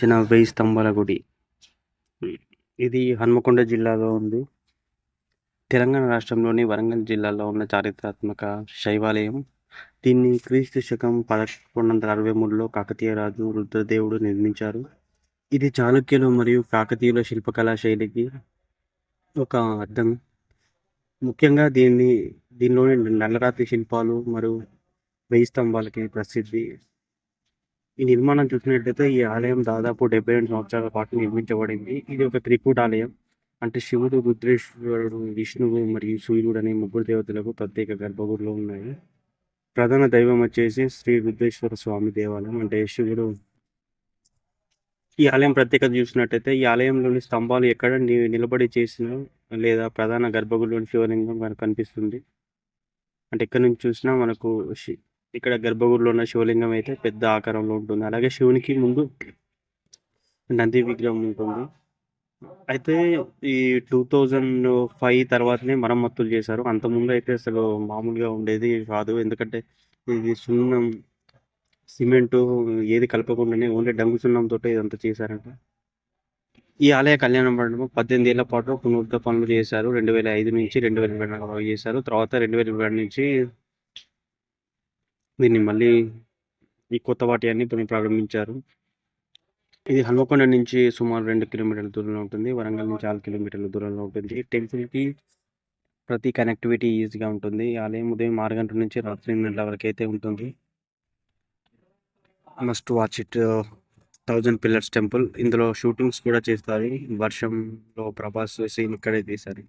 చిన్న 1000 స్తంభాల గుడి. ఇది హన్మకొండ జిల్లాలో ఉంది. తెలంగాణ రాష్ట్రంలోని వరంగల్ జిల్లాలో ఉన్న చారిత్రాత్మక శైవాలయం. దీన్ని క్రీస్తు శకం 1163లో కాకతీయ రాజు రుద్రదేవుడు నిర్మించారు. ఇది చాళుక్యులు మరియు కాకతీయుల శిల్పకళా శైలికి ఒక అద్దం. ముఖ్యంగా దీనిలోని నల్లరాతి శిల్పాలు మరియు 1000 స్తంభాలకి ప్రసిద్ధి. ఈ నిర్మాణం చూసినట్లయితే ఈ ఆలయం దాదాపు 72 సంవత్సరాల పాటు నిర్మించబడింది. ఇది ఒక త్రికూట ఆలయం. అంటే శివుడు, రుద్రేశ్వరుడు, విష్ణువు మరియు సూర్యుడు అనే ముగ్గురు దేవతలకు ప్రత్యేక గర్భగుడులు ఉన్నాయి. ప్రధాన దైవం వచ్చేసి శ్రీ రుద్రేశ్వర స్వామి దేవాలయం. అంటే శివుడు. ఈ ఆలయం ప్రత్యేకత చూసినట్టయితే ఈ ఆలయంలోని స్తంభాలు ఎక్కడ నిలబడి చేసిన లేదా ప్రధాన గర్భగుడిలోని శివలింగం మనకు కనిపిస్తుంది. అంటే ఎక్కడి నుంచి చూసినా మనకు ఇక్కడ గర్భగుడిలో ఉన్న శివలింగం అయితే పెద్ద ఆకారంలో ఉంటుంది. అలాగే శివునికి ముందు నంది విగ్రహం ఉంటుంది. అయితే ఈ 2005 తర్వాతనే మరమ్మతులు చేశారు. అంతకుముందు అయితే అసలు మామూలుగా ఉండేది కాదు. ఎందుకంటే ఇది సున్నం, సిమెంటు ఏది కలపకుండానే ఓన్లీ డంగు సున్నంతోటే ఇదంతా చేశారంట. ఈ ఆలయ కళ్యాణ మండపం 18 ఏళ్ల పాటు పునరుద్ధరణ పనులు చేశారు. 2005 నుంచి 2024 చేశారు. తర్వాత 2022 నుంచి దీన్ని మళ్ళీ ఈ కొత్త వాటి అన్ని ప్రారంభించారు. ఇది హన్మకొండ నుంచి సుమారు 2 కిలోమీటర్ల దూరంలో ఉంటుంది. వరంగల్ నుంచి 6 కిలోమీటర్ల దూరంలో ఉంటుంది. టెంపుల్‌కి ప్రతి కనెక్టివిటీ ఈజీగా ఉంటుంది. ఈ ఆలయం ఉదయం 6 గంటల నుంచి రాత్రి 8 గంటల వరకైతే ఉంటుంది. Must watch it. 1000 pillars temple. ఇందులో షూటింగ్స్ కూడా చేస్తారు. వర్షంలో ప్రభాస్ సీన్ ఇక్కడే తీశారు.